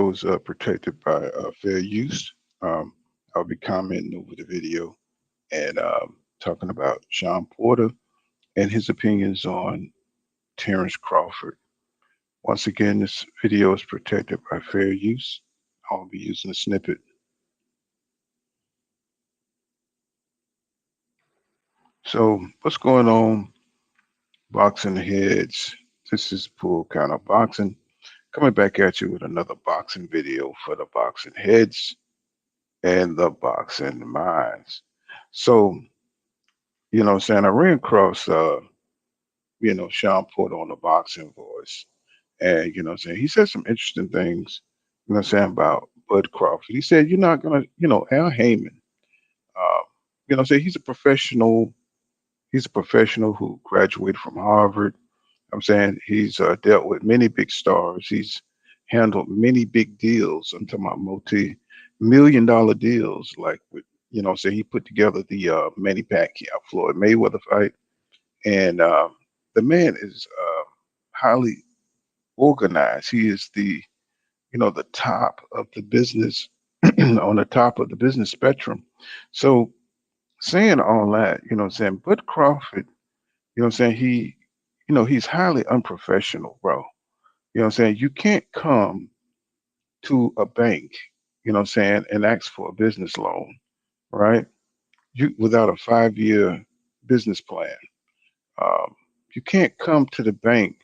is protected by fair use. Um, I'll be commenting over the video and talking about Shawn Porter and his opinions on Terrence Crawford. Once again, this video is protected by fair use. I'll be using a snippet. So, what's going on, boxing heads? This is Pool Kind of Boxing coming back at you with another boxing video for the boxing heads and the boxing minds. So, what I'm saying, I ran across, Shawn Porter on the Boxing Voice. And, what I'm saying, he said some interesting things, what I'm saying, about Bud Crawford. He said, you're not going to, Al Heyman, what I'm saying, he's a professional who graduated from Harvard. I'm saying he's dealt with many big stars. He's handled many big deals. I'm talking about multi-million dollar deals, like with, say he put together the Manny Pacquiao Floyd Mayweather fight, and the man is highly organized. He is the top of the business on the top of the business spectrum. So saying all that, saying, Bud Crawford, saying, he's highly unprofessional, bro. Saying, you can't come to a bank, saying, and ask for a business loan, right? You without a 5-year business plan. Um, you can't come to the bank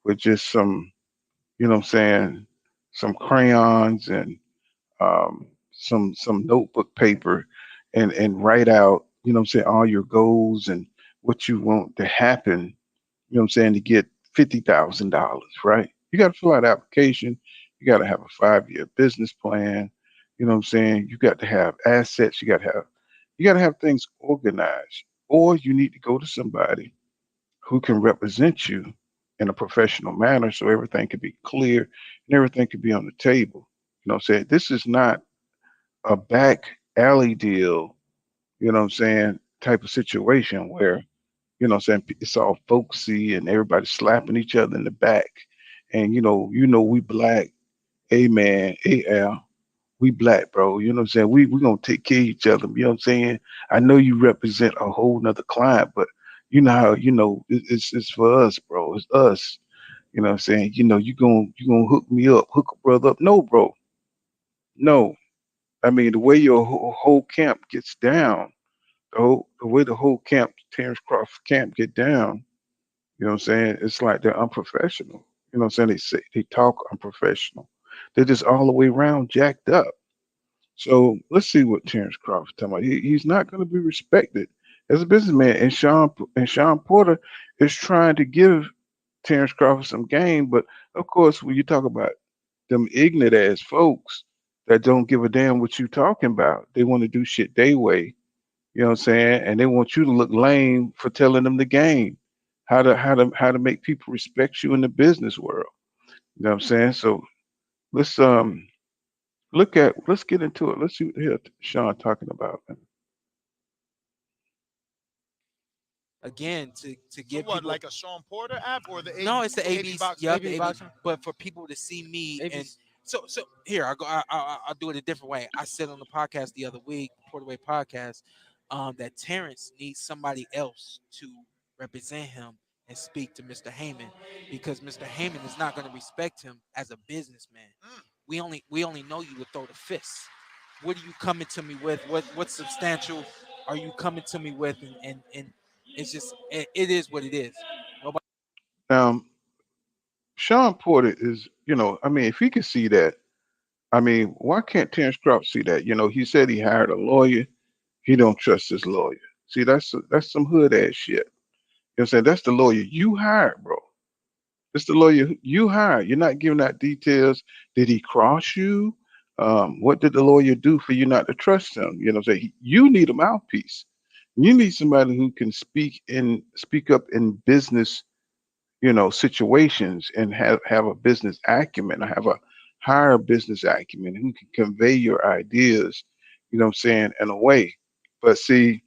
with just some, saying, some crayons and some notebook paper and write out, saying, all your goals and what you want to happen, to get $50,000, right? You got to fill out an application. You got to have a 5-year business plan. saying? You got to have assets. You got to have things organized. Or you need to go to somebody who can represent you in a professional manner so everything can be clear and everything can be on the table. Saying? This is not a back alley deal, type of situation where, saying, it's all folksy and everybody slapping each other in the back. And we black, hey man, hey Al, we black, bro. Saying? We gonna take care of each other. I know you represent a whole nother client, but you know how, it's for us, bro. It's us. Saying? You gonna hook me up, hook a brother up. No, bro. No. I mean, the way your whole camp gets down, the way the whole camp, Terrence Crawford camp get down, saying? It's like they're unprofessional. Saying? They talk unprofessional. They're just all the way around jacked up. So let's see what Terrence Crawford talking about. He's not going to be respected as a businessman. And Shawn Porter is trying to give Terrence Crawford some game, but of course, when you talk about them ignorant ass folks that don't give a damn what you talking about, they want to do shit their way. And they want you to look lame for telling them the game, how to make people respect you in the business world. So let's let's get into it. Let's see what the hell Shawn talking about. Again, to So give what, people. like a Sean Porter app or No, it's the AB ABC. boxing? Yep, the AB AB. boxing. But for people to see me and ABC. so here I go. I'll do it a different way. I said on the podcast the other week, Porterway podcast, that Terrence needs somebody else to represent him and speak to Mr. Heyman because Mr. Heyman is not going to respect him as a businessman. Mm. We only know you would throw the fist. What are you coming to me with? What substantial are you coming to me with? And it's just it is what it is. Nobody. Now, Shawn Porter is, I mean, if he can see that, I mean, why can't Terrence Crawford see that? He said he hired a lawyer. He don't trust his lawyer. See, that's some hood ass shit. What I'm saying? That's the lawyer you hired, bro. It's the lawyer you hired. You're not giving out details. Did he cross you? What did the lawyer do for you not to trust him? You need a mouthpiece. You need somebody who can speak up in business, situations and have a business acumen, have a higher business acumen who can convey your ideas, in a way. But see,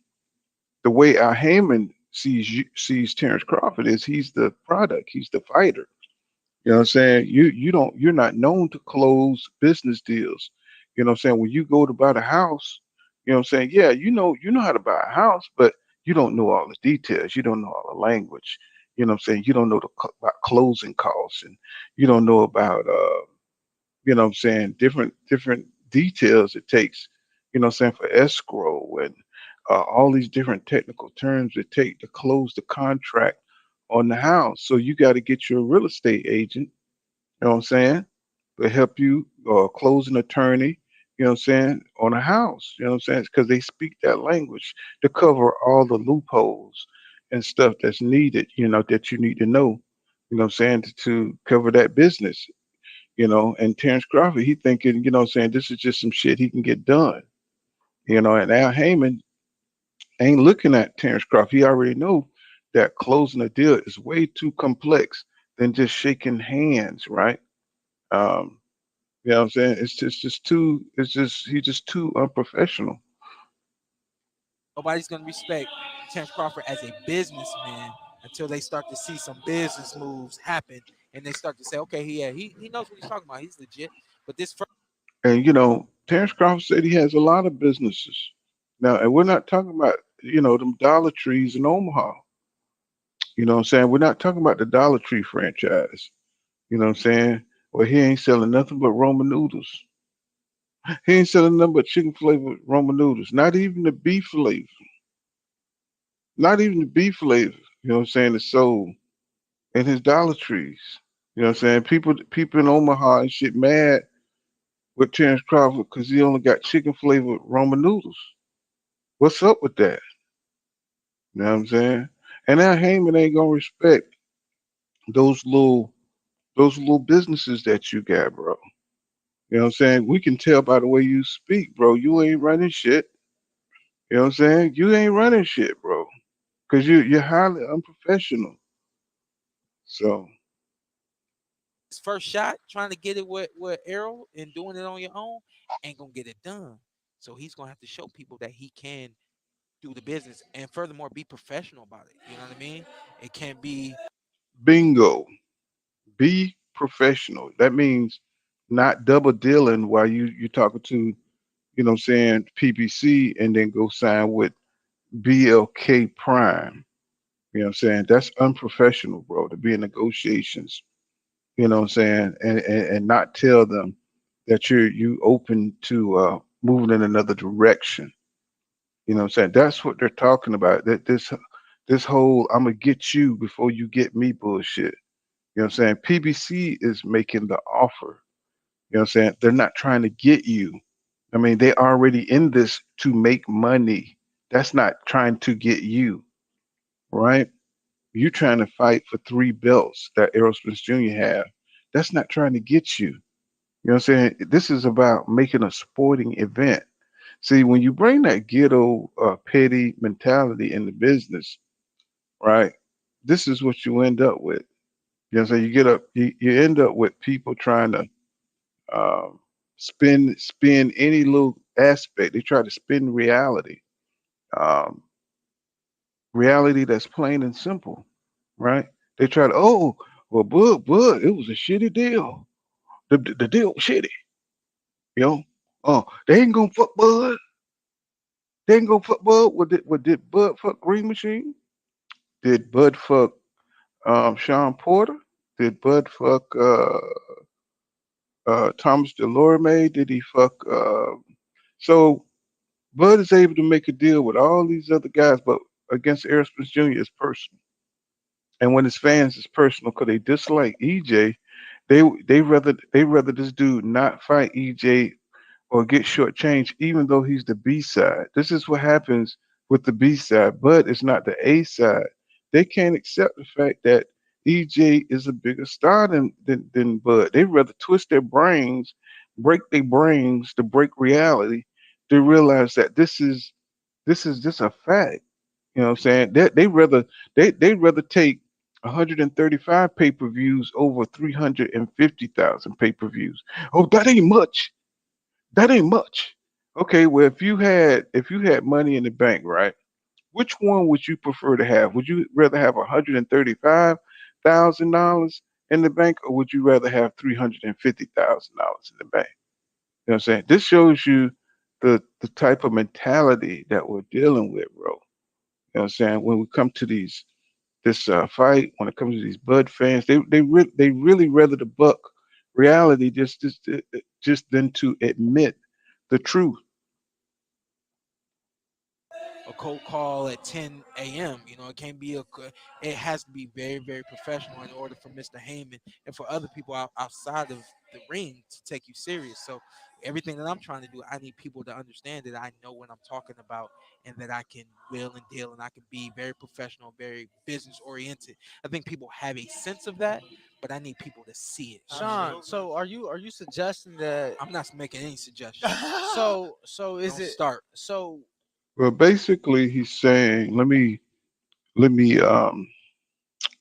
the way Al Heyman sees Terrence Crawford is he's the product, he's the fighter. You know what I'm saying? You're not known to close business deals. You know what I'm saying? When you go to buy the house, you know what I'm saying? Yeah, you know how to buy a house, but you don't know all the details. You don't know all the language. You know what I'm saying? You don't know about closing costs, and you don't know about you know what I'm saying, different details it takes, you know what I'm saying, for escrow and all these different technical terms it take to close the contract on the house. So you got to get your real estate agent, you know what I'm saying, to help you close an attorney, you know what I'm saying, on a house, you know what I'm saying, because they speak that language to cover all the loopholes and stuff that's needed, you know, that you need to know, you know what I'm saying, to cover that business, you know. And Terrence Crawford, he thinking, you know what I'm saying, this is just some shit he can get done, you know. And Al Heyman ain't looking at Terrence Crawford. He already know that closing a deal is way too complex than just shaking hands, right? Um, you know what I'm saying? It's just too, it's just, he's just too unprofessional. Nobody's gonna respect Terrence Crawford as a businessman until they start to see some business moves happen, and they start to say, okay, yeah, he knows what he's talking about. He's legit. But this first And, you know, Terrence Crawford said he has a lot of businesses. Now, and we're not talking about, you know, them Dollar Trees in Omaha. You know what I'm saying? We're not talking about the Dollar Tree franchise. You know what I'm saying? Well, he ain't selling nothing but Roman noodles. He ain't selling nothing but chicken flavored Roman noodles. Not even the beef flavor. Not even the beef flavor. You know what I'm saying? Is sold in his Dollar Trees. You know what I'm saying? People in Omaha and shit mad with Terrence Crawford because he only got chicken flavored Roman noodles. What's up with that? You know what I'm saying? And now Heyman ain't gonna respect those little those little businesses that you got, bro. You know what I'm saying? We can tell by the way you speak, bro. You ain't running shit. You know what I'm saying? You ain't running shit, bro. Cause you're highly unprofessional. So first shot, trying to get it with Arrow and doing it on your own, ain't gonna get it done. So he's gonna have to show people that he can do the business, and furthermore, be professional about it. You know what I mean? It can't be bingo. Be professional. That means not double dealing while you talking to, you know what I'm saying, PBC and then go sign with BLK Prime. You know what I'm saying? That's unprofessional, bro, to be in negotiations, you know what I'm saying, and not tell them that you open to moving in another direction. You know what I'm saying? That's what they're talking about. That this whole I'm gonna get you before you get me bullshit. You know what I'm saying? PBC is making the offer. You know what I'm saying? They're not trying to get you. I mean, they already in this to make money. That's not trying to get you, right? You trying to fight for three belts that Aerosmith Jr. have. That's not trying to get you. You know what I'm saying? This is about making a sporting event. See, when you bring that ghetto petty mentality in the business, right? This is what you end up with. You know what I'm saying? You end up with people trying to um, spin any little aspect. They try to spin reality, um, reality that's plain and simple, right? They try to, oh, well, Bud, it was a shitty deal. The deal was shitty, you know. Oh, they ain't gonna fuck Bud. They ain't gonna fuck Bud. What did Bud fuck Green Machine? Did Bud fuck Shawn Porter? Did Bud fuck Thomas Delorme? Did he fuck? So Bud is able to make a deal with all these other guys, but against Aerosmith Jr. is personal. And when his fans is personal because they dislike EJ, they rather this dude not fight EJ or get shortchanged, even though he's the B side. This is what happens with the B side, but it's not the A side. They can't accept the fact that EJ is a bigger star than Bud. They rather twist their brains, break their brains to break reality. They realize that this is just a fact. You know what I'm saying? They rather take 135 pay-per-views over 350,000 pay-per-views. Oh, that ain't much. That ain't much. Okay, well if you had money in the bank, right? Which one would you prefer to have? Would you rather have $135,000 in the bank, or would you rather have $350,000 in the bank? You know what I'm saying? This shows you the type of mentality that we're dealing with, bro. You know what I'm saying? When we come to this fight, when it comes to these Bud fans, they really rather the buck reality just than to admit the truth. A cold call at 10 a.m. You know, it can't be it has to be very, very professional in order for Mr. Heyman and for other people outside of the ring to take you serious. So everything that I'm trying to do, I need people to understand that I know what I'm talking about and that I can will and deal and I can be very professional, very business oriented. I think people have a sense of that, but I need people to see it. Sean, so are you suggesting that I'm not making any suggestions. so is Don't it start. so Well, basically, he's saying, let me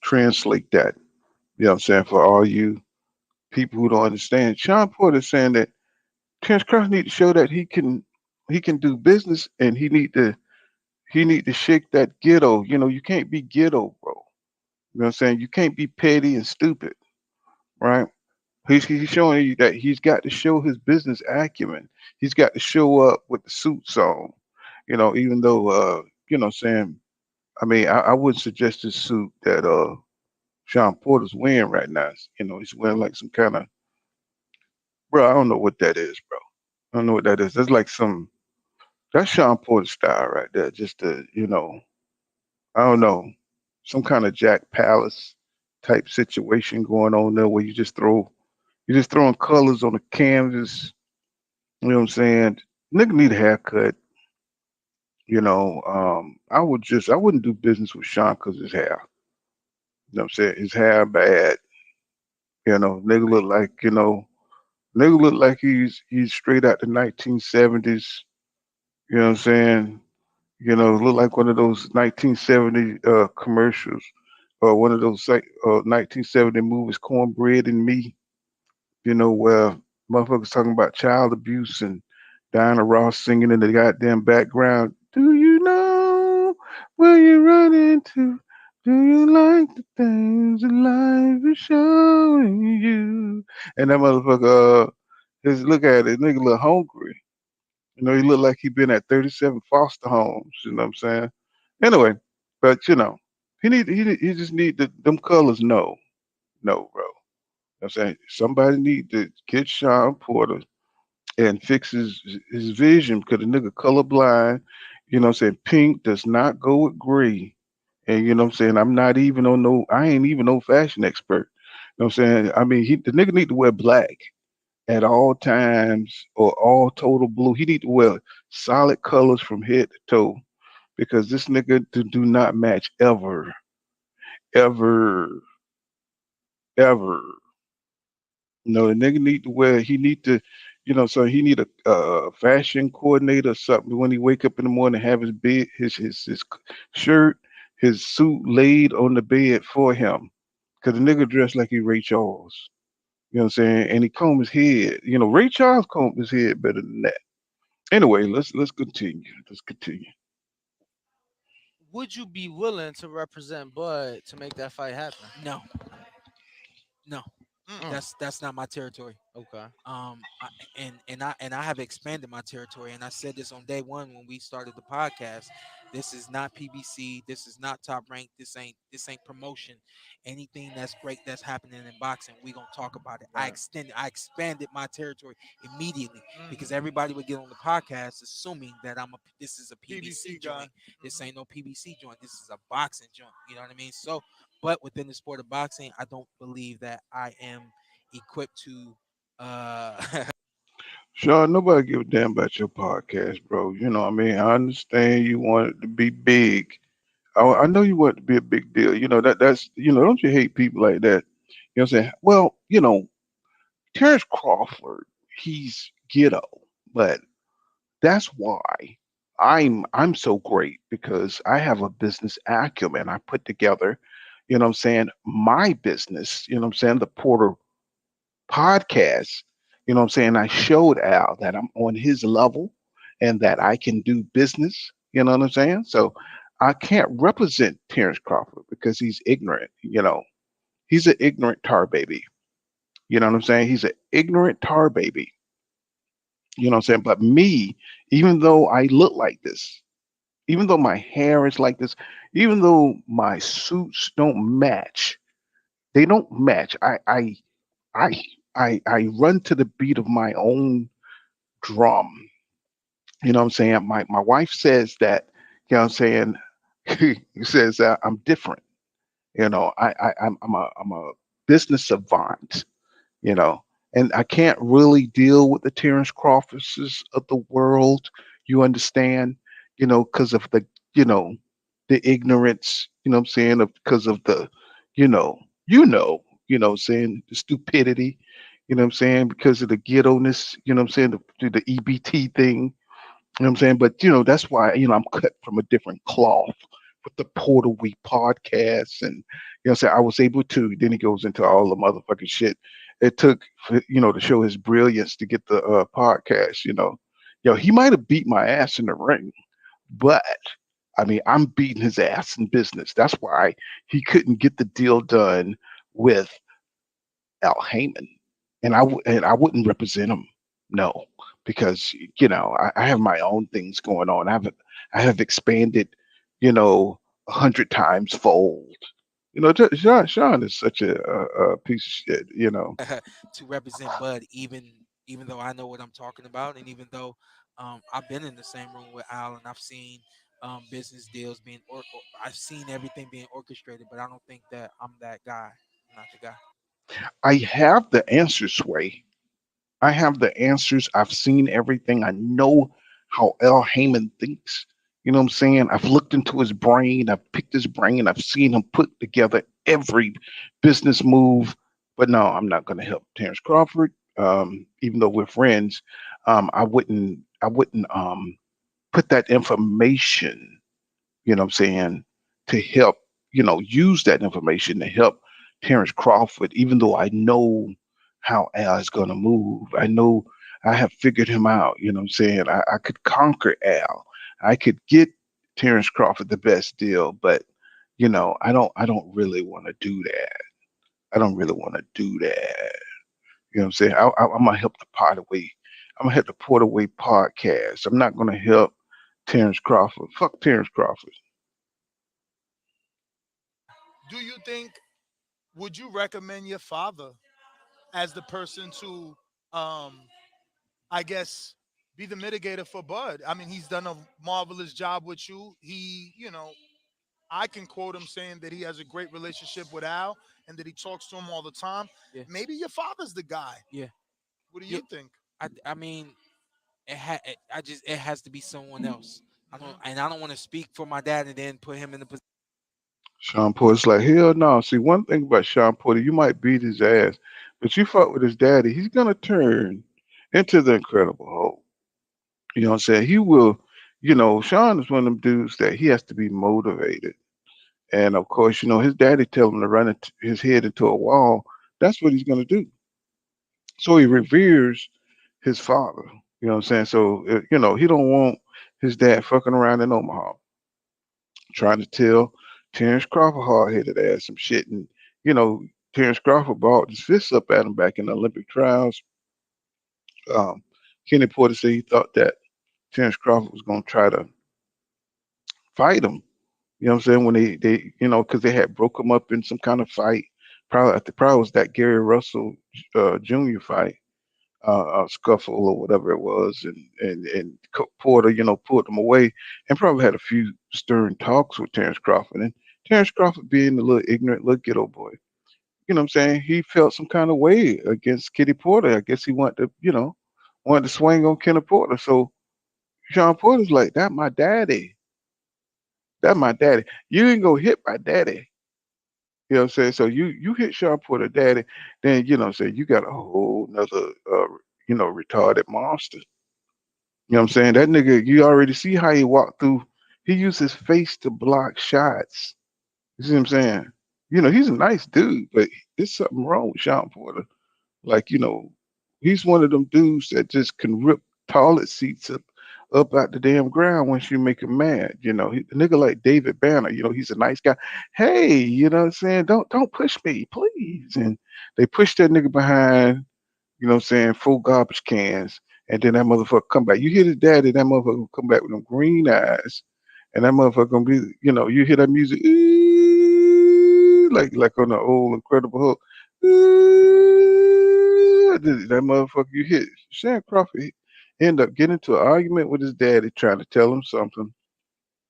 translate that. You know what I'm saying, for all you people who don't understand. Sean Porter is saying that Terrence Cross need to show that he can do business, and he need to shake that ghetto. You know, you can't be ghetto, bro. You know what I'm saying? You can't be petty and stupid, right? He's showing you that he's got to show his business acumen. He's got to show up with the suits on. You know, even though you know what I'm saying, I mean, I wouldn't suggest this suit that Sean Porter's wearing right now. You know, he's wearing like some kind of, bro, I don't know what that is, bro. I don't know what that is. That's like some, that's Sean Porter style right there. Just I don't know, some kind of Jack Palace type situation going on there where you're just throwing colors on the canvas. You know what I'm saying? Nigga need a haircut. You know, I wouldn't do business with Sean because his hair. You know what I'm saying? His hair bad. You know, nigga look like he's straight out the 1970s. You know what I'm saying? You know, look like one of those 1970 commercials, or one of those 1970 movies, Cornbread and Me. You know, where motherfuckers talking about child abuse and Diana Ross singing in the goddamn background. Do you know where you run into? Do you like the things that life is showing you? And that motherfucker, just look at it, nigga look hungry. You know, he look like he been at 37 foster homes. You know what I'm saying? Anyway, but you know, he just need them colors. No, no, bro. I'm saying somebody need to get Sean Porter and fix his vision because the nigga colorblind. You know what I'm saying? Pink does not go with gray. And you know what I'm saying? I ain't even no fashion expert. You know what I'm saying? I mean, the nigga need to wear black at all times or all total blue. He need to wear solid colors from head to toe because this nigga do not match ever, ever, ever. No, the nigga need to wear. He need to, so he need a fashion coordinator or something when he wake up in the morning. Have his bed, shirt, his suit laid on the bed for him. Cause the nigga dressed like he Ray Charles. You know what I'm saying? And he comb his head. You know, Ray Charles combed his head better than that. Anyway, let's continue. Let's continue. would you be willing to represent Bud to make that fight happen? No, no, Mm. that's not my territory. Okay. I, and I have expanded my territory, and I said this on day one when we started the podcast. This is not PBC. This is not Top Rank. This ain't promotion. Anything that's great that's happening in boxing, we gonna talk about it. Right. I expanded my territory immediately because Hmm. everybody would get on the podcast assuming that this is a PBC PBC guy. joint. This ain't no PBC joint. This is a boxing joint. You know what I mean? So, but within the sport of boxing, I don't believe that I am equipped to Sean, nobody give a damn about your podcast, bro. You know what I mean? I understand you want it to be big. I know you want it to be a big deal. You know that's don't you hate people like that? You know what I'm saying? Well, Terrence Crawford, he's ghetto, but that's why I'm so great because I have a business acumen. I put together, what I'm saying, my business, what I'm saying, the Porter podcast, what I'm saying, I showed Al that I'm on his level and that I can do business, you know what I'm saying? So I can't represent Terrence Crawford because he's ignorant. He's an ignorant tar baby. You know what I'm saying? He's an ignorant tar baby. You know what I'm saying? But me, even though I look like this, even though my hair is like this, even though my suits don't match, they don't match. I, I run to the beat of my own drum. You know what I'm saying? My wife says that, you know what I'm saying? He says that I'm different. You know, I'm a business savant, you know, and I can't really deal with the Terrence Crawfords of the world. You understand, you know, because of the, you know, the ignorance, you know what I'm saying, of because of the, you know, what I'm saying, the stupidity, you know what I'm saying, because of the ghetto-ness, you know what I'm saying, the EBT thing, you know what I'm saying? But that's why, I'm cut from a different cloth with the Porter Week podcasts and I was able to, then he goes into all the motherfucking shit. It took to show his brilliance to get the podcast, he might have beat my ass in the ring, but I mean, I'm beating his ass in business. That's why he couldn't get the deal done with Al Heyman, and I wouldn't represent him. No, because I have my own things going on. I have expanded, 100 times fold. Sean is such a piece of shit. to represent Bud, even though I know what I'm talking about, and even though I've been in the same room with Al, and I've seen business deals I've seen everything being orchestrated, but I don't think that I'm that guy. I'm not the guy. I have the answer, Sway. I have the answers. I've seen everything. I know how Al Heyman thinks. You know what I'm saying? I've looked into his brain. I've picked his brain. I've seen him put together every business move. But no, I'm not going to help Terrence Crawford. Even though we're friends, I wouldn't. I wouldn't put that information, you know what I'm saying, to help, use that information to help Terrence Crawford, even though I know how Al is going to move. I know I have figured him out, you know what I'm saying? I could conquer Al. I could get Terrence Crawford the best deal, but I don't really want to do that. I don't really want to do that. You know what I'm saying? I'm gonna help the pot away. I'm gonna help the Port Away podcast. I'm not gonna help Terrence Crawford. Fuck Terrence Crawford. Do you think, would you recommend your father as the person to, um, I guess, be the mitigator for Bud? I mean, he's done a marvelous job with you. I can quote him saying that he has a great relationship with Al and that he talks to him all the time. Yeah, Maybe your father's the guy. yeah, What do yeah. you think? I mean, it has to be someone else. Hmm. I don't want to speak for my dad and then put him in the position. Sean Porter's like, hell no. See, one thing about Sean Porter, you might beat his ass, but you fuck with his daddy, he's gonna turn into the Incredible Hulk. You know what I'm saying? He will, Sean is one of them dudes that he has to be motivated. And of course, his daddy tell him to run his head into a wall. That's what he's gonna do. So he reveres his father. You know what I'm saying? So he don't want his dad fucking around in Omaha, trying to tell Terrence Crawford hard headed ass some shit. And, you know, Terrence Crawford brought his fists up at him back in the Olympic trials. Um, Kenny Porter said he thought that Terrence Crawford was going to try to fight him. You know what I'm saying? When they because they had broke him up in some kind of fight. Probably, I think probably was that Gary Russell Jr. fight, scuffle or whatever it was, and Porter, pulled him away, and probably had a few stern talks with Terrence Crawford. And Terrence Crawford, being a little ignorant, little ghetto boy, you know what I'm saying, he felt some kind of way against Kitty Porter. I guess he wanted to swing on Kenny Porter. So Sean Porter's like, that my daddy, that my daddy. You ain't gonna hit my daddy. You know what I'm saying? So you hit Sean Porter daddy, then you know what I'm saying, you got a whole nother retarded monster. You know what I'm saying? That nigga, you already see how he walked through. He used his face to block shots. You see what I'm saying? He's a nice dude, but there's something wrong with Sean Porter. Like, he's one of them dudes that just can rip toilet seats up out the damn ground once you make him mad. A nigga like David Banner, he's a nice guy. Hey, you know what I'm saying? Don't push me, please. And they push that nigga behind, full garbage cans. And then that motherfucker come back. You hear his daddy, that motherfucker gonna come back with them green eyes. And that motherfucker gonna be, you hear that music, like on the old Incredible Hulk. That motherfucker, you hit Shan Crawford end up getting into an argument with his daddy trying to tell him something.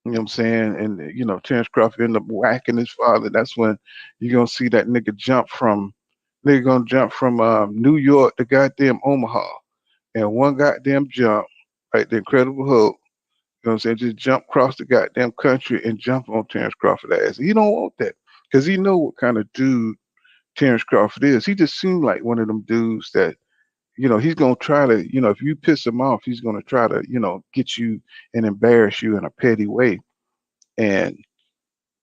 You know what I'm saying? And Terrence Crawford end up whacking his father. That's when you're gonna see that nigga gonna jump from New York to goddamn Omaha. And one goddamn jump, like the Incredible Hulk, you know what I'm saying, just jump across the goddamn country and jump on Terrence Crawford ass. He don't want that. Cause he know what kind of dude Terrence Crawford is. He just seemed like one of them dudes that he's gonna try to, if you piss him off, he's gonna try to, get you and embarrass you in a petty way. And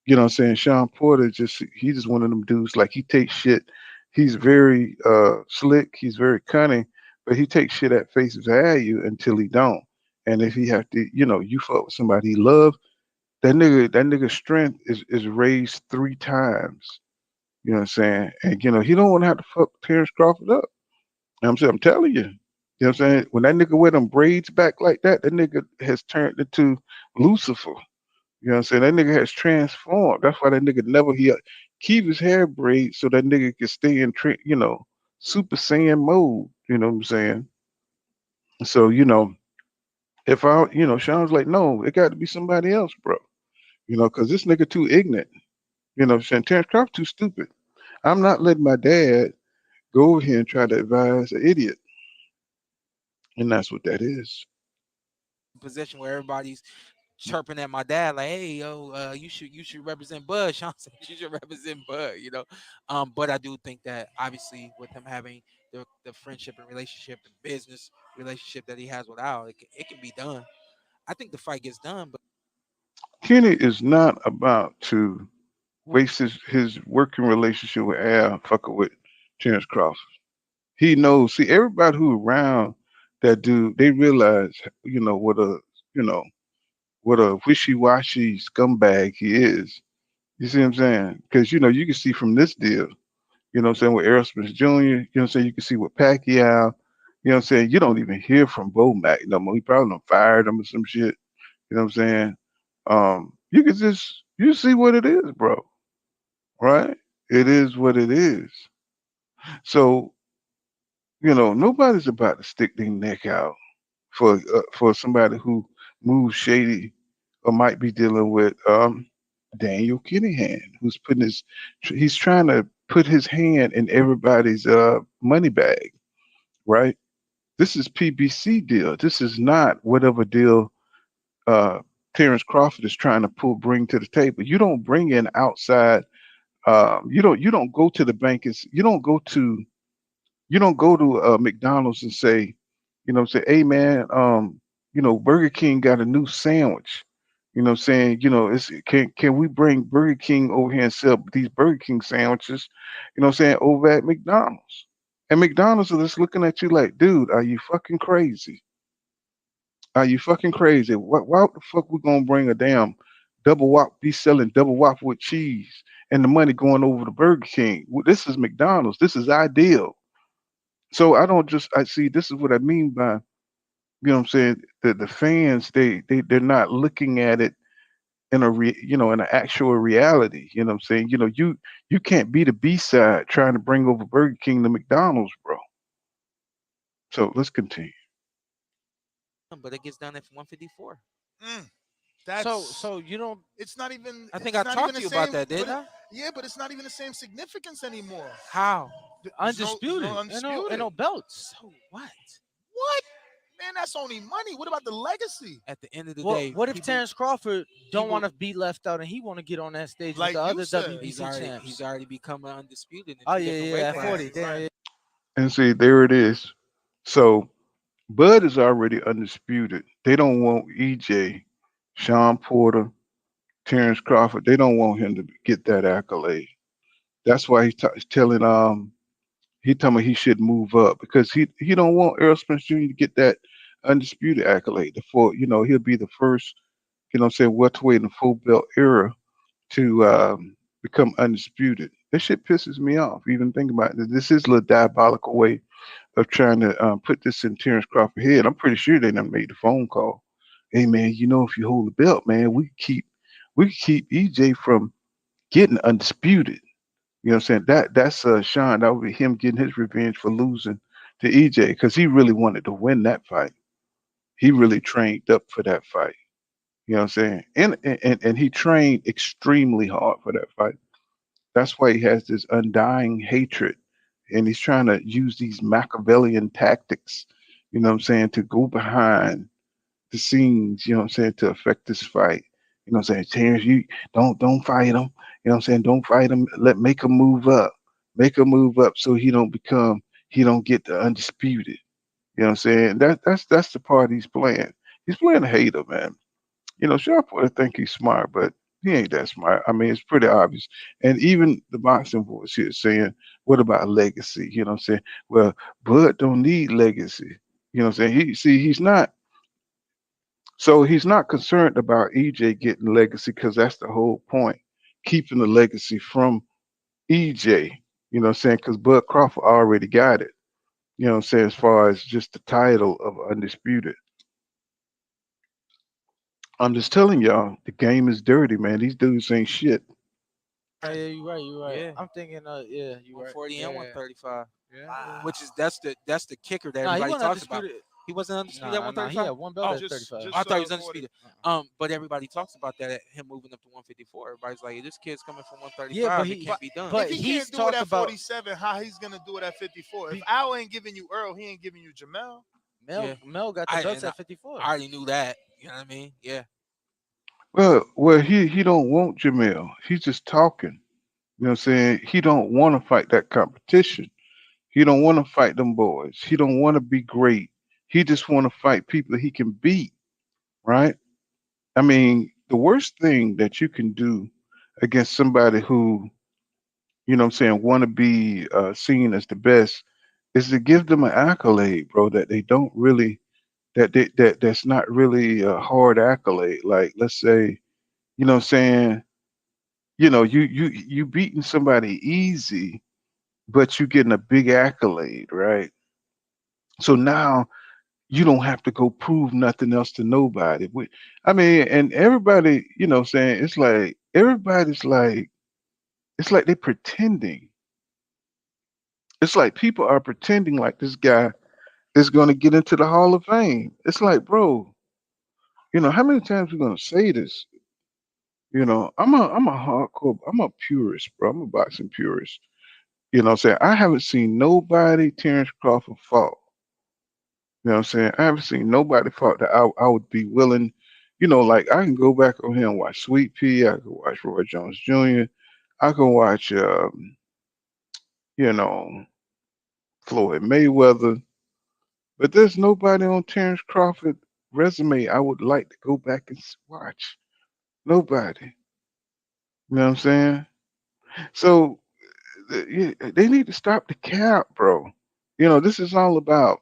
what I'm saying, Sean Porter he's just one of them dudes. Like he takes shit. He's very slick. He's very cunning, but he takes shit at face value until he don't. And if he have to, you fuck with somebody he love, that nigga's strength is raised 3 times. You know what I'm saying? And he don't want to have to fuck Terrence Crawford up. I'm saying, I'm telling you. You know what I'm saying? When that nigga wear them braids back like that nigga has turned into Lucifer. You know what I'm saying? That nigga has transformed. That's why that nigga never he keep his hair braid so that nigga can stay in Super Saiyan mode. You know what I'm saying? So, if Sean's like, no, it got to be somebody else, bro. Because this nigga too ignorant. You know what I'm saying? Terrence Crawford too stupid. I'm not letting my dad go over here and try to advise an idiot. And that's what that is. Position where everybody's chirping at my dad like, "Hey, yo, you should represent BuD." Shawn said you should represent BuD. But I do think that obviously with him having the friendship and relationship and business relationship that he has with Al, it can be done. I think the fight gets done, but Kenny is not about to waste his working relationship with Al fucking with Terrence Crawford. He knows. See, everybody who around that dude, they realize, you know, what a wishy-washy scumbag he is. You see what I'm saying? Because you can see from this deal, what I'm saying, with Errol Spence Jr., you know what I'm saying, you can see with Pacquiao, you know what I'm saying, you don't even hear from Bo Mac no more. He probably done fired him or some shit. You know what I'm saying? You see what it is, bro. Right? It is what it is. So, nobody's about to stick their neck out for somebody who moves shady or might be dealing with Daniel Kinahan, he's trying to put his hand in everybody's money bag, right? This is PBC deal. This is not whatever deal uh, Terrence Crawford is trying to bring to the table. You don't bring in outside. You don't go to the bank. You don't go to McDonald's and say, hey man, Burger King got a new sandwich. Saying, can we bring Burger King over here and sell these Burger King sandwiches, saying over at McDonald's. And McDonald's is just looking at you like, dude, are you fucking crazy? Are you fucking crazy? Why the fuck we gonna bring a damn double whop, be selling double whop with cheese and the money going over to Burger King? This is McDonald's. This is ideal. So I see this is what I mean by, what I'm saying, the fans, they're not looking at it in an actual reality. You know what I'm saying? You can't be the B side trying to bring over Burger King to McDonald's, bro. So let's continue. it gets done at 154. Mm, So that's so you don't it's not even I think it's I not even talked the to you about same. that, But didn't I? yeah, but it's not even the same significance anymore. How? There's no undisputed. Ain't undisputed. no belts. So what? What? Man, that's only money. What about the legacy? At the end of the What day, what if people Terrence Crawford don't people want to be left out and he want to get on that stage with Like the you other said. he's WBC already champs? he's already become undisputed in Oh two yeah, different yeah, weight at Right, 40. classes. Damn, right. yeah. And see, there it is. So Bud is already undisputed. They don't want EJ, Sean Porter, Terrence Crawford. They don't want him to get that accolade. That's why he's telling he told me he should move up because he don't want Errol Spence Jr. to get that undisputed accolade. He'll be the first, welterweight in the full belt era to become undisputed. This shit pisses me off. Even think about it. This is a little diabolical way of trying to put this in Terrence Crawford's head. I'm pretty sure they done made the phone call. Hey man, if you hold the belt, man, we can keep EJ from getting undisputed. You know what I'm saying? That's Shawn. That would be him getting his revenge for losing to EJ because he really wanted to win that fight. He really trained up for that fight. You know what I'm saying? And he trained extremely hard for that fight. That's why he has this undying hatred. And he's trying to use these Machiavellian tactics, to go behind the scenes, to affect this fight. Terrence, you don't fight him. Don't fight him. Make him move up. Make him move up so he don't get the undisputed. You know what I'm saying? That's the part he's playing. He's playing a hater, man. Sharp would think he's smart, but he ain't that smart. I mean, it's pretty obvious. And even the boxing voice here is saying, what about legacy? You know what I'm saying? Well, Bud don't need legacy. You know what I'm saying? He's not concerned about EJ getting legacy because that's the whole point. Keeping the legacy from EJ. You know what I'm saying? Because Bud Crawford already got it. You know what I'm saying? As far as just the title of Undisputed. I'm just telling y'all, the game is dirty, man. These dudes ain't shit. Yeah, you're right. You're right. Yeah, I'm thinking. Yeah, you're right. 140 and Yeah, 135. yeah. Which is that's the kicker that Nah, he everybody wasn't talks about. undisputed. He wasn't undisputed at Nah. He had 135. one belt Oh, at 35. I Just thought he so was everybody. undisputed. But everybody talks about that him moving up to 154. Everybody's like, this kid's coming from Yeah, but 135. It he, can't be done. but If he he's can't do it talked at about 47, how he's gonna do it at 54? If be- Al ain't giving you Earl, he ain't giving you Jamel. Mel. Yeah, Mel got the I belts and at 54. I already knew that. You know what I mean? Yeah. Well, he don't want Jamel. He's just talking. You know what I'm saying? He don't want to fight that competition. He don't want to fight them boys. He don't want to be great. He just want to fight people he can beat, right? I mean, the worst thing that you can do against somebody who, want to be seen as the best is to give them an accolade, bro, that they don't really that's not really a hard accolade. Like let's say, you know what I'm saying, you beating somebody easy, but you getting a big accolade, right? So now you don't have to go prove nothing else to nobody. I mean, and everybody, what I'm saying, it's like everybody's like it's like they're pretending. It's like people are pretending like this guy is going to get into the Hall of Fame. It's like, bro, how many times we gonna say this? I'm a purist, bro. I'm a boxing purist. You know what I'm saying? I haven't seen nobody Terrence Crawford fought. You know what I'm saying? I haven't seen nobody fought that I would be willing, like I can go back on here and watch Sweet Pea, I can watch Roy Jones Jr., I can watch you know, Floyd Mayweather, but there's nobody on Terrence Crawford resume I would like to go back and watch. Nobody. You know what I'm saying? So they need to stop the cap, bro. This is all about,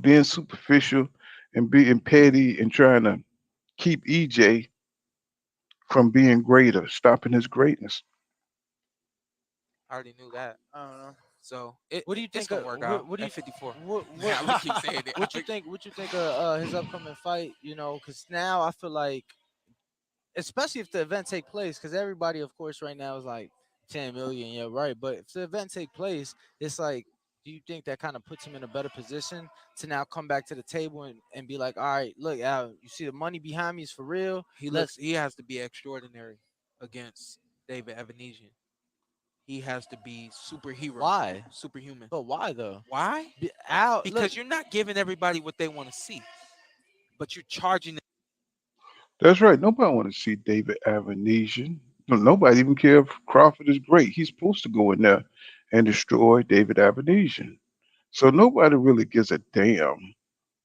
being superficial and being petty and trying to keep EJ from being greater, stopping his greatness. I already knew that. I don't know. So What do you it's think? gonna work out What do at you 54. what I'm gonna keep saying it. what you think? What you think of his upcoming fight? Because now I feel like, especially if the event take place, because everybody, of course, right now is like 10 million. Yeah, right. But if the event take place, it's like, do you think that kind of puts him in a better position to now come back to the table and be like, all right, look, Al, you see the money behind me is for real. Let's He has to be extraordinary against David Evanesian. He has to be superhero, why? superhuman. But why though? Why? Al, look, Because you're not giving everybody what they want to see, but you're charging them. That's right. Nobody want to see David Avanesian. Nobody even care if Crawford is great. He's supposed to go in there and destroy David Avanesian. So nobody really gives a damn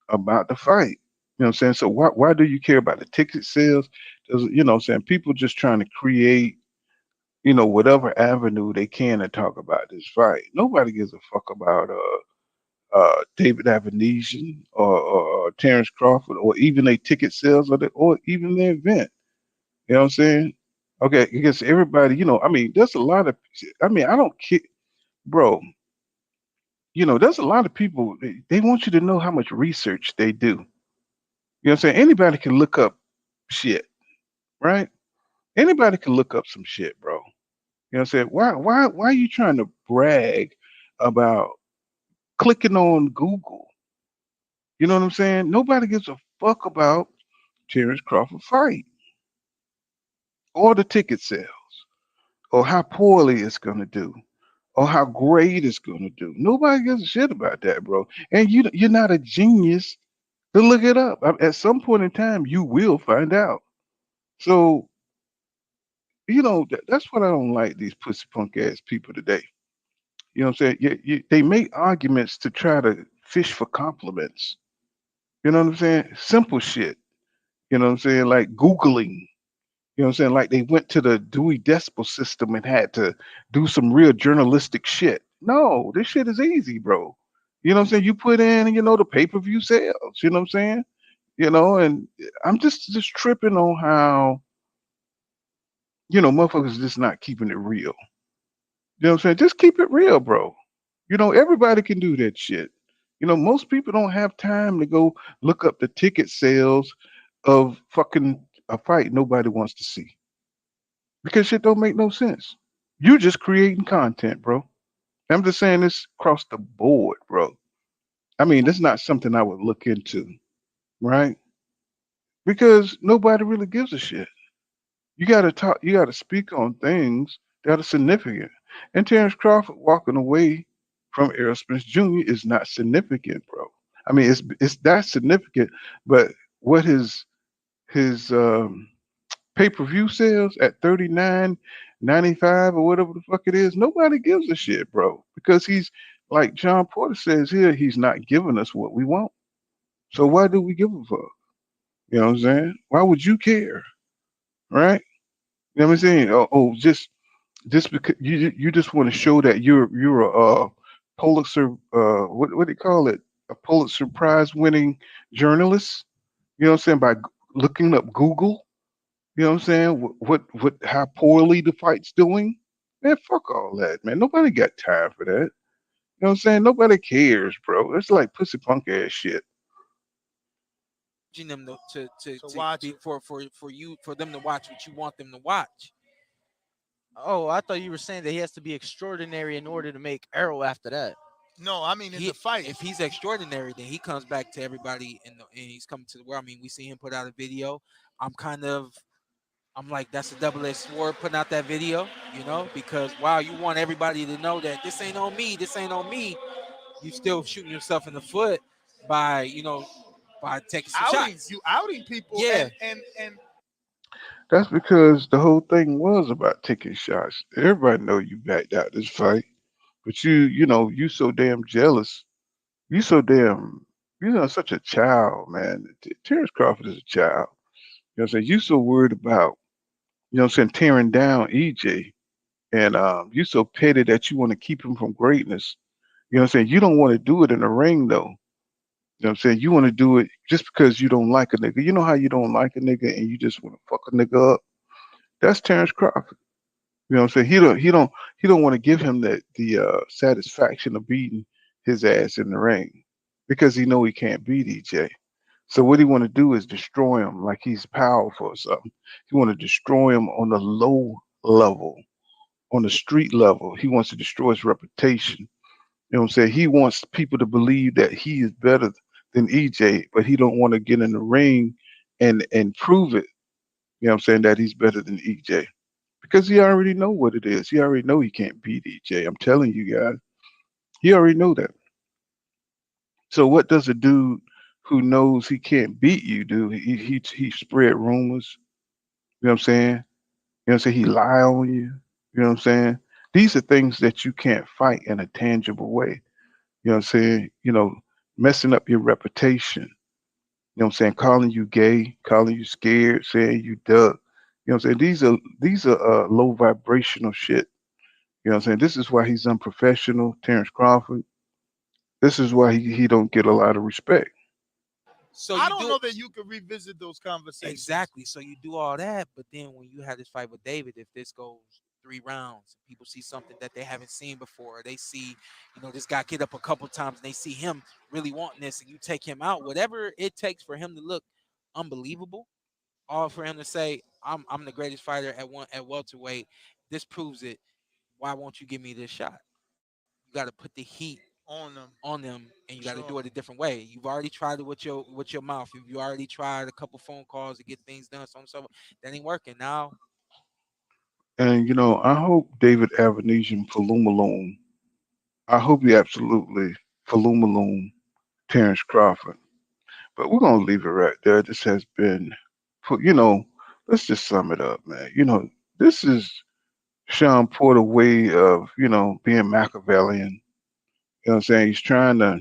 about the fight. You know what I'm saying? So why do you care about the ticket sales? What I'm saying? People just trying to create, whatever avenue they can to talk about this fight. Nobody gives a fuck about David Avanesian or Terrence Crawford or even their ticket sales or even their event. You know what I'm saying? Okay, because everybody, I mean, there's a lot of, I mean, I don't care, bro. There's a lot of people. They want you to know how much research they do. You know what I'm saying? Anybody can look up shit, right? Anybody can look up some shit, bro. You know what I'm saying? Why are you trying to brag about clicking on Google? You know what I'm saying? Nobody gives a fuck about Terrence Crawford fight or the ticket sales or how poorly it's gonna do or how great it's gonna do. Nobody gives a shit about that, bro. And you're not a genius to look it up. At some point in time, you will find out. So that's what I don't like these pussy punk ass people today. You know what I'm saying? They make arguments to try to fish for compliments. You know what I'm saying? Simple shit. You know what I'm saying? Like Googling. You know what I'm saying? Like they went to the Dewey Decimal System and had to do some real journalistic shit. No, this shit is easy, bro. You know what I'm saying? You put in, the pay-per-view sales. You know what I'm saying? And I'm just tripping on how, motherfuckers just not keeping it real. You know what I'm saying? Just keep it real, bro. Everybody can do that shit. Most people don't have time to go look up the ticket sales of fucking a fight nobody wants to see because shit don't make no sense. You just creating content, bro. I'm just saying this across the board, bro. I mean, that's not something I would look into, right? Because nobody really gives a shit. You got to talk. You got to speak on things that are significant. And Terrence Crawford walking away from Errol Spence Jr. is not significant, bro. I mean, it's that significant, but what his pay-per-view sales at 39.95 or whatever the fuck it is, nobody gives a shit, bro. Because he's like John Porter says here, he's not giving us what we want. So why do we give a fuck? You know what I'm saying? Why would you care, right? You know what I'm saying? Just because you just want to show that you're a Pulitzer what do you call it, a Pulitzer Prize winning journalist. You know what I'm saying, by looking up Google. You know what I'm saying, what how poorly the fight's doing. Man, fuck all that, man. Nobody got time for that. You know what I'm saying? Nobody cares, bro. It's like pussy punk ass shit. Urging them So to watch be it. for you for them to watch what you want them to watch. Oh, I thought you were saying that he has to be extraordinary in order to make Arrow after that. No, I mean in the He fight. If he's extraordinary, then he comes back to everybody and he's coming to the world. I mean, we see him put out a video. I'm kind of I'm like, that's a double-edged sword putting out that video, because wow, you want everybody to know that this ain't on me, this ain't on me. You still shooting yourself in the foot by, by taking some Outing shots. you outing people Yeah, and That's because the whole thing was about taking shots. Everybody know you backed out this fight, but you so damn jealous. You so damn, such a child, man. Terrence Crawford is a child. You know what I'm saying? You so worried about, what I'm saying, tearing down EJ, and you so petty that you want to keep him from greatness. You know what I'm saying? You don't want to do it in the ring though. You know what I'm saying? You want to do it just because you don't like a nigga. You know how you don't like a nigga and you just want to fuck a nigga up? That's Terrence Crawford. You know what I'm saying? He don't want to give him the satisfaction of beating his ass in the ring because he know he can't beat EJ. So what he want to do is destroy him like he's powerful or something. He want to destroy him on the low level, on the street level. He wants to destroy his reputation. You know what I'm saying? He wants people to believe that he is better than EJ, but he don't want to get in the ring and prove it. You know what I'm saying, that he's better than EJ because he already know what it is. He already know he can't beat EJ. I'm telling you guys, he already know that. So what does a dude who knows he can't beat you do? He spread rumors. You know what I'm saying? You know what I'm saying? He lie on you. You know what I'm saying? These are things that you can't fight in a tangible way. You know what I'm saying? Messing up your reputation. You know what I'm saying? Calling you gay, calling you scared, saying you duck. You know what I'm saying? These are low vibrational shit. You know what I'm saying? This is why he's unprofessional, Terrence Crawford. This is why he don't get a lot of respect. So I you don't do know that you could revisit those conversations. exactly. So you do all that, but then when you have this fight with David, if this goes 3 rounds, people see something that they haven't seen before. They see, this guy get up a couple times and they see him really wanting this, and you take him out. Whatever it takes for him to look unbelievable, or for him to say, I'm the greatest fighter at welterweight. This proves it. Why won't you give me this shot? You got to put the heat On them, on them, and you for got to do sure. it a different way. You've already tried it with your mouth. You already tried a couple phone calls to get things done. So on and so forth. That ain't working. Now And I hope David Avenesian Palumaloon. I hope he absolutely Palumaloon Terrence Crawford. But we're gonna leave it right there. This has been, let's just sum it up, man. This is Shawn Porter way of being Machiavellian. You know what I'm saying? He's trying to,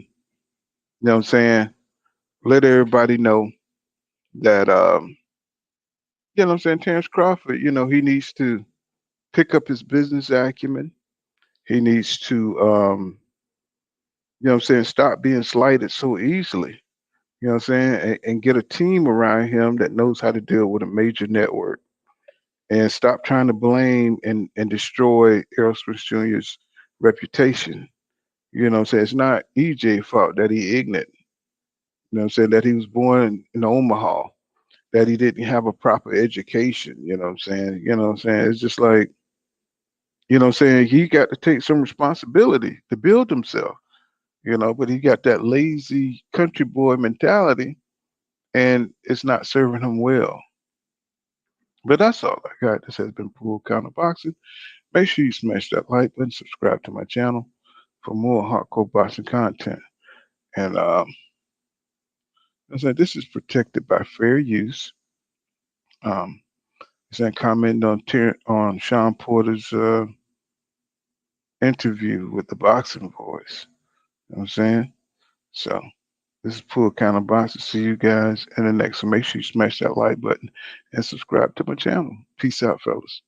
what I'm saying, let everybody know that what I'm saying, Terrence Crawford, he needs to pick up his business acumen. He needs to what I'm saying, stop being slighted so easily. You know what I'm saying? And get a team around him that knows how to deal with a major network. And stop trying to blame and destroy Errol Spence Jr.'s reputation. You know what I'm saying? It's not EJ's fault that he ignorant. You know what I'm saying? That he was born in Omaha, that he didn't have a proper education. You know what I'm saying? You know what I'm saying? It's just like, what I'm saying, he got to take some responsibility to build himself, but he got that lazy country boy mentality and it's not serving him well. But that's all I got. This has been Pool Counter Boxing. Make sure you smash that like button, subscribe to my channel for more hardcore boxing content. And I said this is protected by fair use. Um, I said comment on Shawn Porter's interview with the Boxing Voice. You know what I'm saying? So this is Pool Counter Boxing. See you guys in the next one. Make sure you smash that like button and subscribe to my channel. Peace out, fellas.